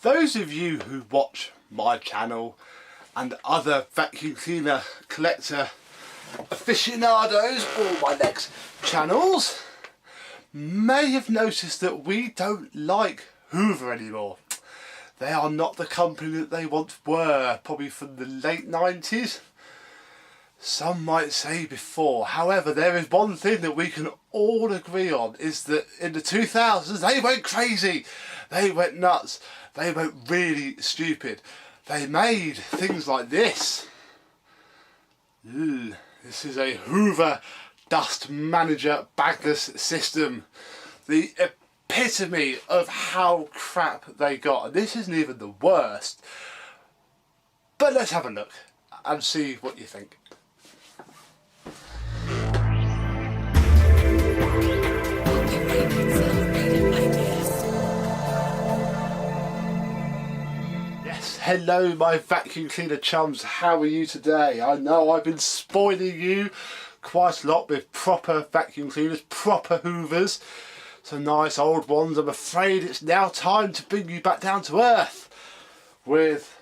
Those of you who watch my channel and other vacuum cleaner collector aficionados or my next channels may have noticed that we don't like Hoover anymore. They are not the company that they once were, probably from the late 90s. Some might say before. However, there is one thing that we can all agree on, is that in the 2000s they went crazy, they went nuts, they went really stupid. They made things like this. This is a Hoover Dust Manager bagless system. The epitome of how crap they got. And this isn't even the worst. But let's have a look and see what you think. Hello my vacuum cleaner chums, how are you today? I know I've been spoiling you quite a lot with proper vacuum cleaners, proper Hoovers, some nice old ones. I'm afraid it's now time to bring you back down to earth with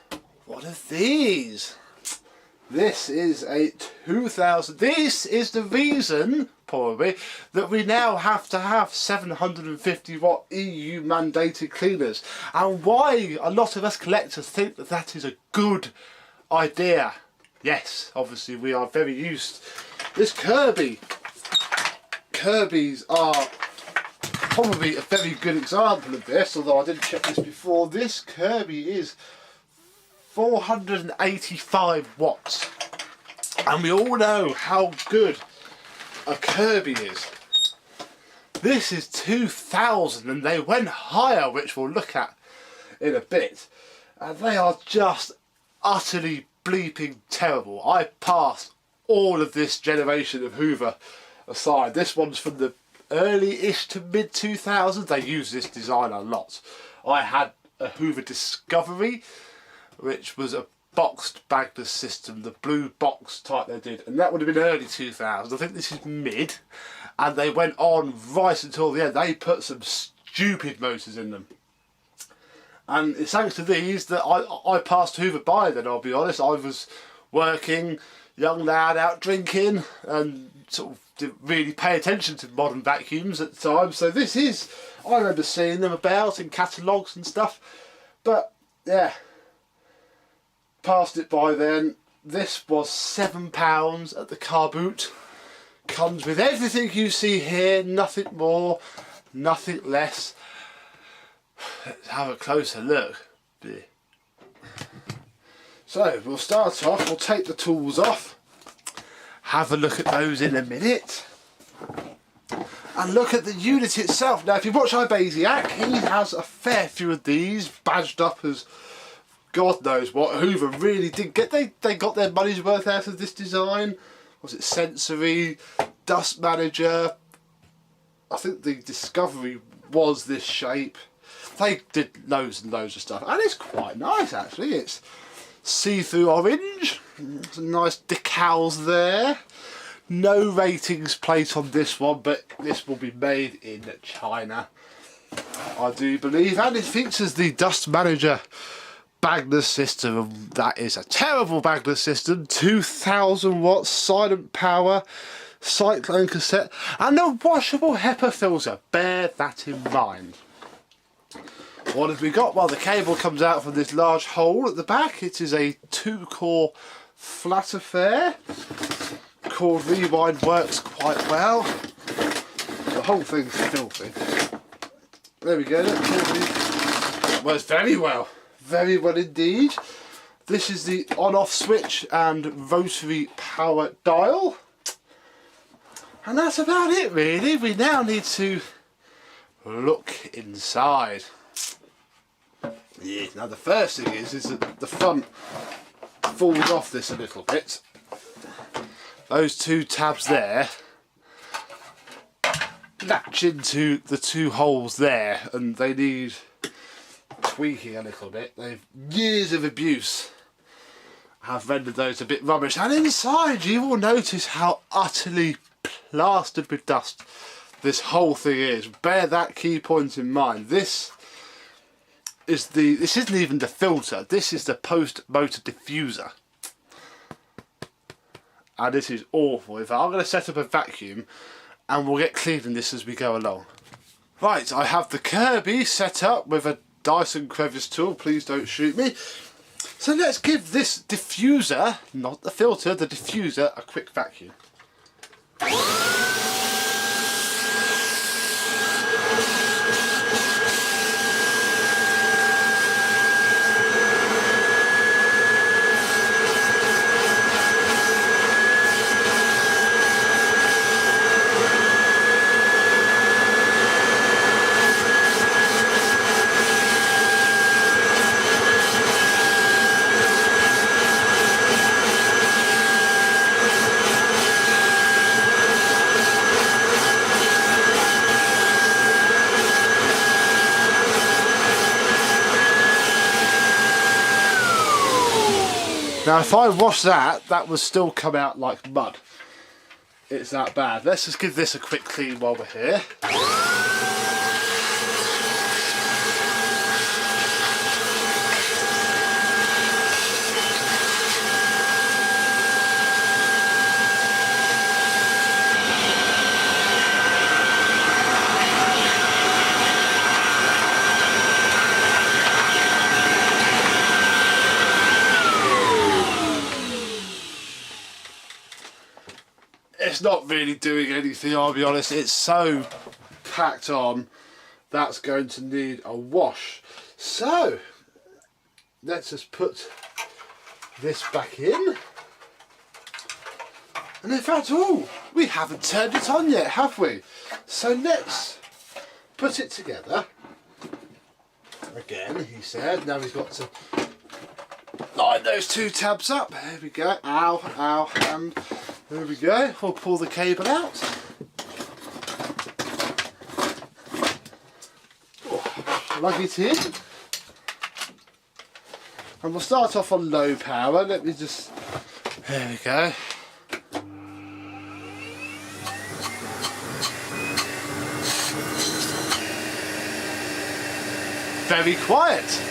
one of these. This is a 2000, this is the reason probably that we now have to have 750 watt EU mandated cleaners, and why a lot of us collectors think that that is a good idea. Yes, obviously we are very used. This Kirby's are probably a very good example of this, although I didn't check this before. This Kirby is 485 watts, and we all know how good a Kirby is. This is 2000 and they went higher, which we'll look at in a bit, and they are just utterly bleeping terrible. I passed all of this generation of Hoover aside. This one's from the early-ish to mid 2000s. They use this design a lot. I had a Hoover Discovery, which was a boxed bagless system, the blue box type they did, and that would have been early 2000s. I think this is mid, and they went on right until the end. They put some stupid motors in them, and it's thanks to these that I passed Hoover by then. I'll be honest, I was working, young lad out drinking, and sort of didn't really pay attention to modern vacuums at the time. So this is, I remember seeing them about in catalogues and stuff, but yeah, passed it by then. This was £7 at the car boot. Comes with everything you see here, nothing more, nothing less. Let's have a closer look. So we'll start off, we'll take the tools off, have a look at those in a minute, and look at the unit itself. Now if you watch Ibasiak, he has a fair few of these badged up as God knows what. Hoover really did get, they got their money's worth out of this design. Was it Sensory, Dust Manager? I think the Discovery was this shape. They did loads and loads of stuff, and it's quite nice actually. It's see-through orange, some nice decals there. No ratings plate on this one, but this will be made in China, I do believe, and it features the Dust Manager bagless system, and that is a terrible bagless system. 2000 watts, silent power, Cyclonic cassette, and a washable HEPA filter. Bear that in mind. What have we got? Well, the cable comes out from this large hole at the back. It is a 2-core flat affair. Cord rewind works quite well. The whole thing's filthy. There we go. It works very well. Very well indeed. This is the on-off switch and rotary power dial, and that's about it really. We now need to look inside. Yeah, now the first thing is that the front falls off this a little bit. Those two tabs there latch into the two holes there, and they need tweaking a little bit. They've years of abuse have rendered those a bit rubbish, and inside you will notice how utterly plastered with dust this whole thing is. Bear that key point in mind. This is this isn't even the filter, this is the post-motor diffuser. And this is awful. In fact, I'm going to set up a vacuum and we'll get cleaning this as we go along. Right, I have the Kirby set up with a Dyson crevice tool, please don't shoot me. So let's give this diffuser, not the filter, the diffuser, a quick vacuum. Now if I wash that, that would still come out like mud. It's that bad. Let's just give this a quick clean while we're here. It's not really doing anything, I'll be honest. It's so packed on, that's going to need a wash. So let's just put this back in. And in fact, we haven't turned it on yet, have we? So let's put it together. Again, he said, now we've got to line those two tabs up. There we go. Ow, ow, and there we go. We'll pull the cable out. Plug it in. And we'll start off on low power. Let me just... There we go. Very quiet.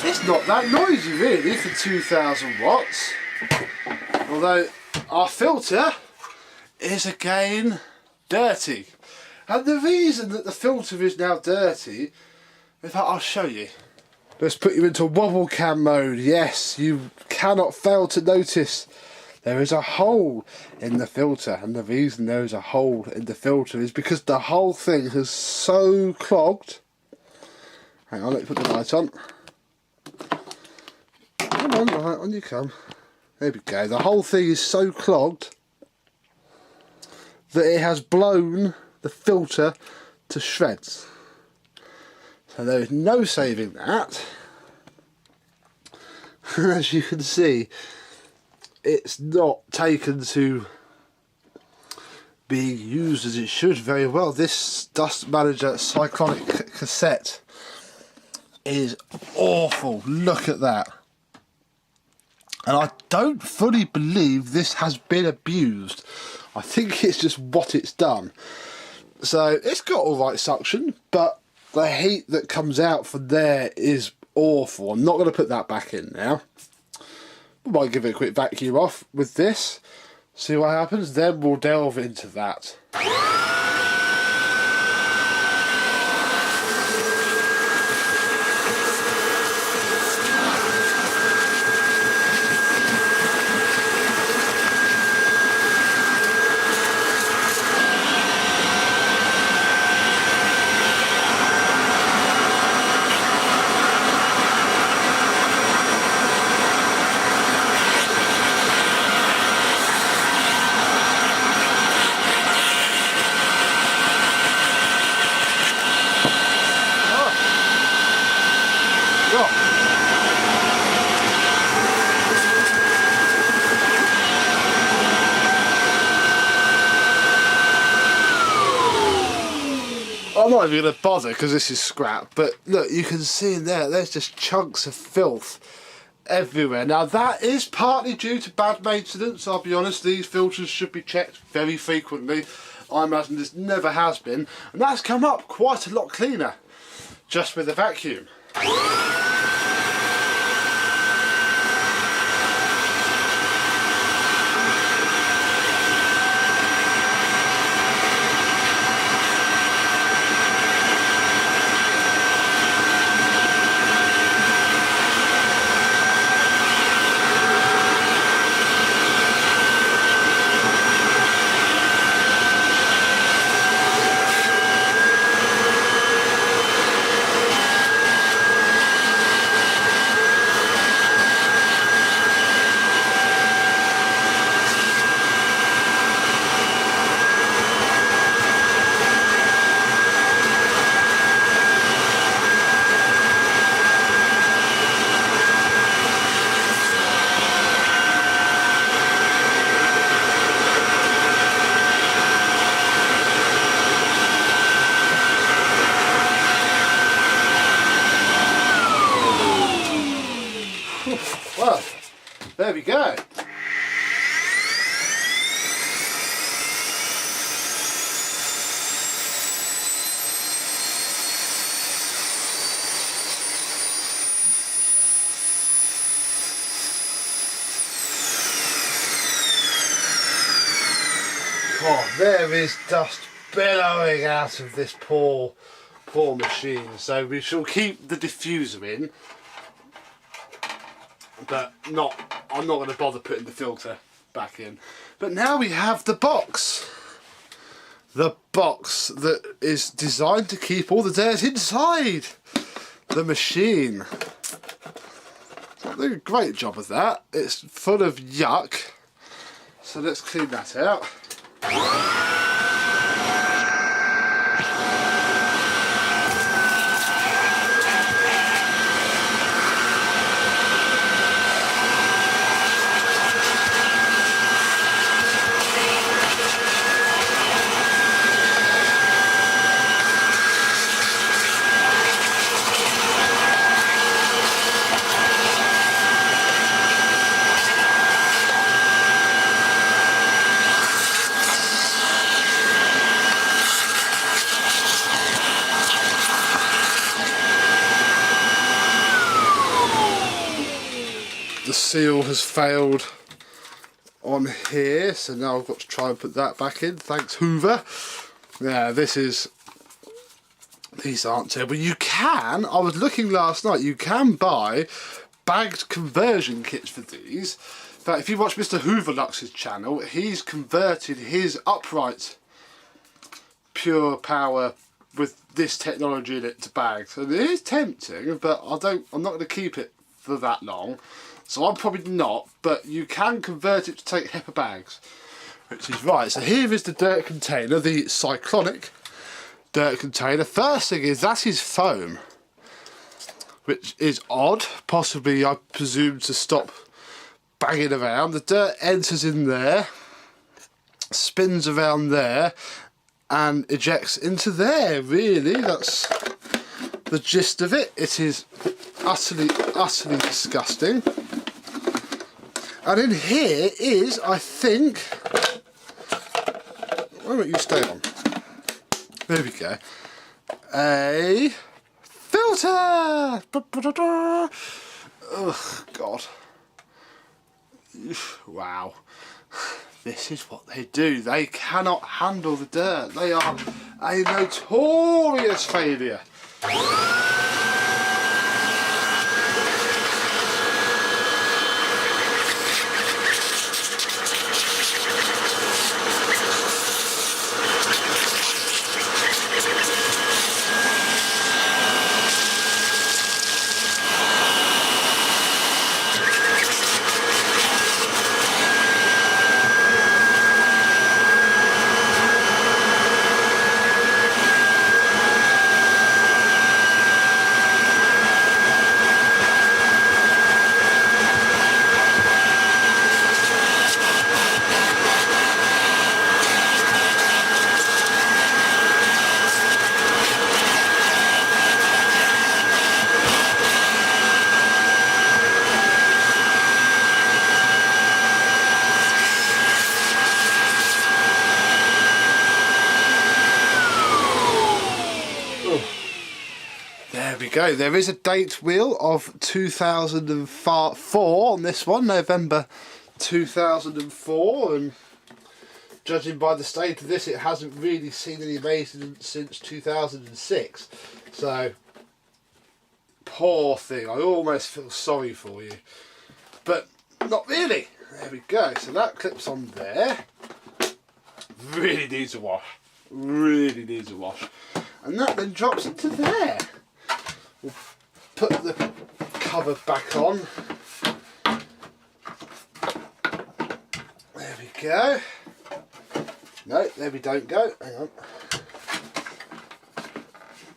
It's not that noisy really for 2000 watts, although our filter is again dirty. And the reason that the filter is now dirty, in fact I'll show you. Let's put you into wobble cam mode. Yes, you cannot fail to notice there is a hole in the filter, and the reason there is a hole in the filter is because the whole thing is so clogged. Hang on, let me put the light on. Come on, right, on you come. There we go. The whole thing is so clogged that it has blown the filter to shreds. So there is no saving that. As you can see, it's not taken to being used as it should very well. This Dust Manager Cyclonic cassette is awful. Look at that. And I don't fully believe this has been abused. I think it's just what it's done. So it's got alright suction, but the heat that comes out from there is awful. I'm not going to put that back in now. We might give it a quick vacuum off with this, see what happens, then we'll delve into that. I'm not even going to bother because this is scrap, but look, you can see in there, there's just chunks of filth everywhere. Now that is partly due to bad maintenance, I'll be honest. These filters should be checked very frequently. I imagine this never has been, and that's come up quite a lot cleaner just with the vacuum. Well, there we go. Oh, there is dust billowing out of this poor machine. So we shall keep the diffuser in, but I'm not going to bother putting the filter back in. But now we have the box. The box that is designed to keep all the dirt inside the machine. They do a great job of that. It's full of yuck. So let's clean that out. The seal has failed on here, so now I've got to try and put that back in. Thanks, Hoover. Yeah, these aren't terrible. You can, I was looking last night, you can buy bagged conversion kits for these. In fact, if you watch Mr. Hoover Lux's channel, he's converted his upright pure power with this technology in it to bags. And it is tempting, but I'm not going to keep it for that long. So I'm probably not, but you can convert it to take HEPA bags, which is right. So here is the dirt container, the Cyclonic dirt container. First thing is that is foam, which is odd, possibly I presume to stop banging around. The dirt enters in there, spins around there, and ejects into there. Really, that's the gist of it. It is utterly disgusting. And in here is, I think, why don't you stay on? There we go. A filter! Oh, God. Wow. This is what they do. They cannot handle the dirt. They are a notorious failure. go. There is a date wheel of 2004 on this one, November 2004, and judging by the state of this, it hasn't really seen any maintenance since 2006. So, poor thing. I almost feel sorry for you, but not really. There we go. So that clips on there. Really needs a wash. Really needs a wash. And that then drops into there. We'll put the cover back on. There we go. No, there we don't go. Hang on.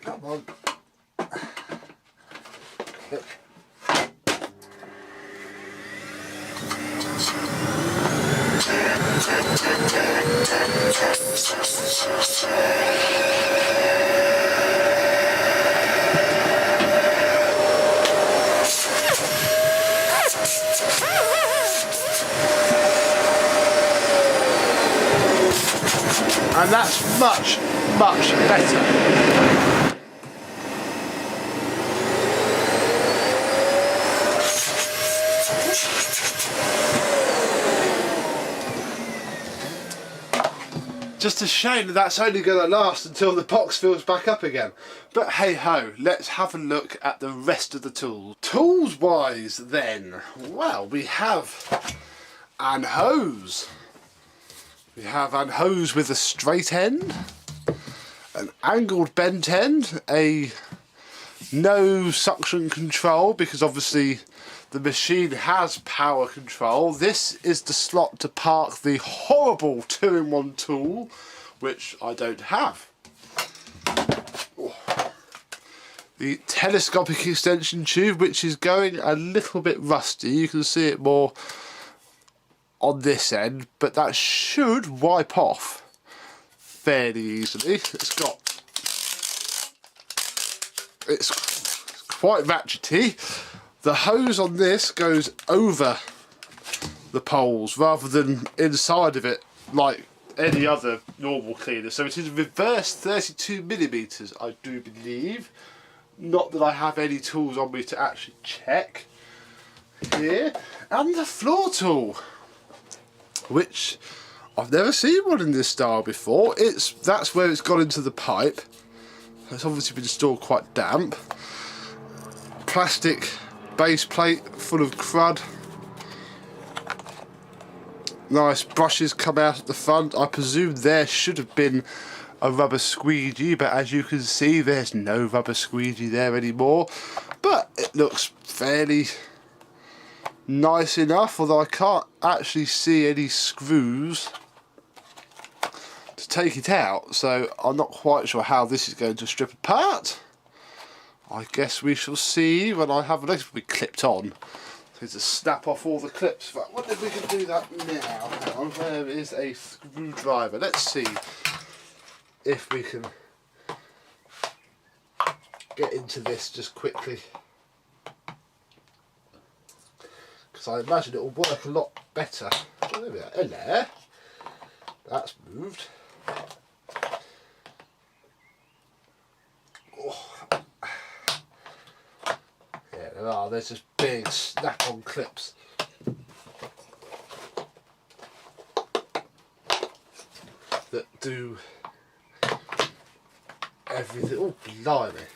Come on. Clip. And that's much, much better. Just a shame that that's only going to last until the box fills back up again. But hey ho, let's have a look at the rest of the tools. Tools wise then, well, we have an hose. We have an hose with a straight end, an angled bent end, a no suction control because obviously the machine has power control. This is the slot to park the horrible 2-in-1 tool, which I don't have. The telescopic extension tube, which is going a little bit rusty. You can see it more on this end, but that should wipe off fairly easily. It's quite ratchety. The hose on this goes over the poles rather than inside of it like any other normal cleaner. So it is reverse 32mm, I do believe. Not that I have any tools on me to actually check here. And the floor tool, which I've never seen one in this style before. That's where it's gone into the pipe. It's obviously been stored quite damp. Plastic base plate full of crud. Nice brushes come out at the front. I presume there should have been a rubber squeegee, but as you can see there's no rubber squeegee there anymore. But it looks fairly nice enough, although I can't actually see any screws to take it out, so I'm not quite sure how this is going to strip apart. I guess we shall see when I have a look. It'll be clipped on, so to snap off all the clips. But I wonder if we can do that now. Hang on, where is a screwdriver? Let's see if we can get into this just quickly, because I imagine it will work a lot better. Oh, there we are. Hello. That's moved. Oh. Yeah, there are. There's just big snap-on clips. That do everything. Oh, blimey.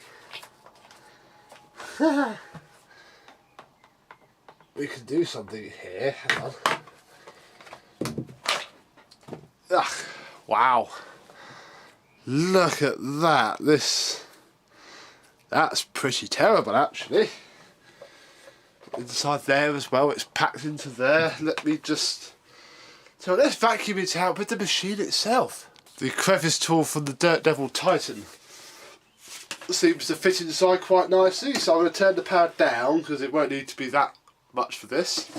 We can do something here. Hang on. Ugh, wow. Look at that. That's pretty terrible, actually. Inside there as well, it's packed into there. Let me just... So let's vacuum it out with the machine itself. The crevice tool from the Dirt Devil Titan seems to fit inside quite nicely, so I'm going to turn the power down because it won't need to be that much for this.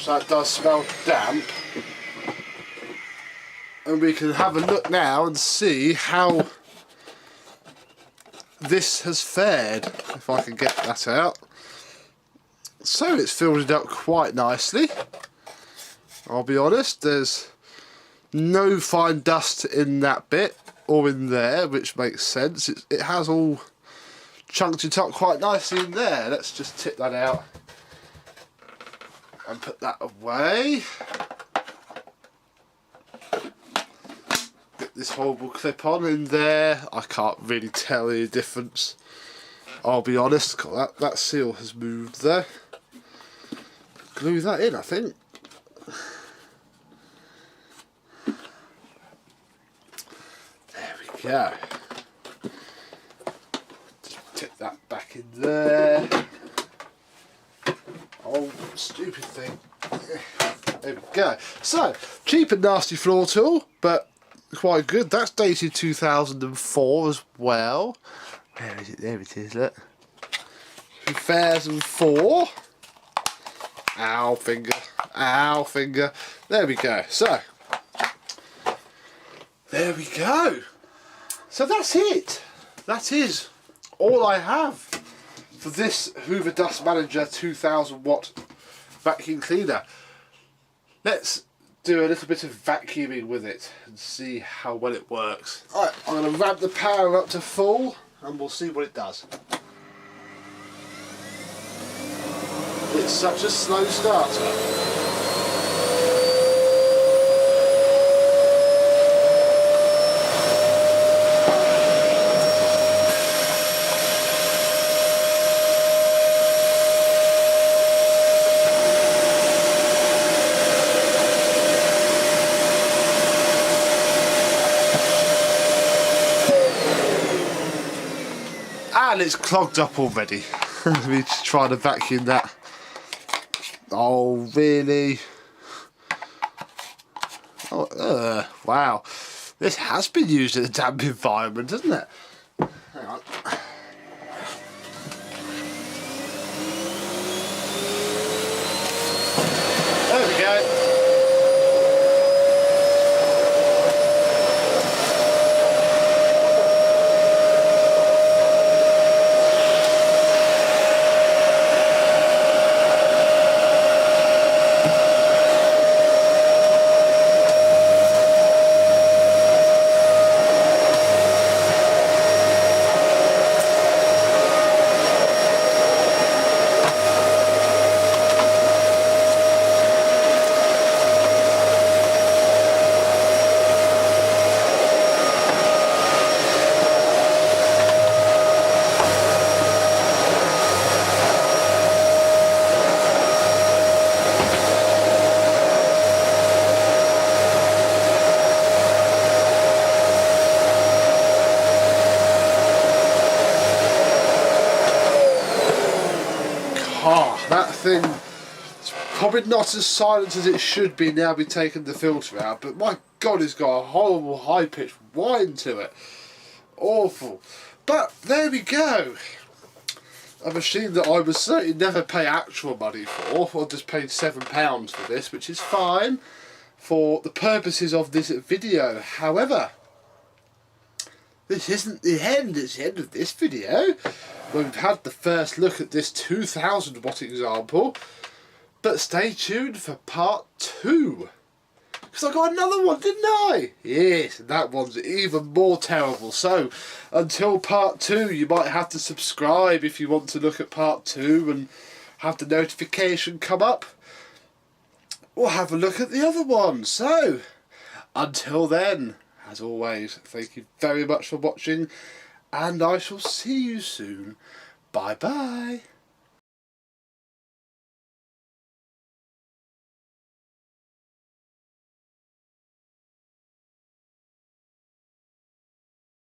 so it does smell damp. And we can have a look now and see how this has fared, if I can get that out. So it's filled it up quite nicely. I'll be honest, there's no fine dust in that bit or in there, which makes sense. It has all chunked it up quite nicely in there. Let's just tip that out and put that away. Get this horrible clip on in there. I can't really tell the difference, I'll be honest. That seal has moved there. Glue that in, I think. There we go. Just tip that back in there. Oh, stupid thing. There we go. So, cheap and nasty floor tool, but quite good. That's dated 2004 as well. Where is it? There it is, look. 2004. Ow, finger. Ow, finger. There we go. So, there we go. So that's it. That is all I have for this Hoover Dust Manager 2000 watt vacuum cleaner. Let's do a little bit of vacuuming with it and see how well it works. Alright, I'm going to ramp the power up to full and we'll see what it does. It's such a slow starter. And it's clogged up already. We just try to vacuum that. Oh, really? Oh, wow. This has been used in a damp environment, hasn't it? Hang on. There we go. That thing is probably not as silent as it should be now we've taken the filter out, but my god, it's got a horrible high-pitched whine to it. Awful. But there we go. A machine that I would certainly never pay actual money for. I just paid £7 for this, which is fine for the purposes of this video. However, this isn't the end. It's the end of this video. We've had the first look at this 2000 watt example, but stay tuned for part 2. Because I got another one, didn't I? Yes, and that one's even more terrible. So, until part 2, you might have to subscribe if you want to look at part 2 and have the notification come up. Or have a look at the other one. So, until then, as always, thank you very much for watching, and I shall see you soon. Bye bye.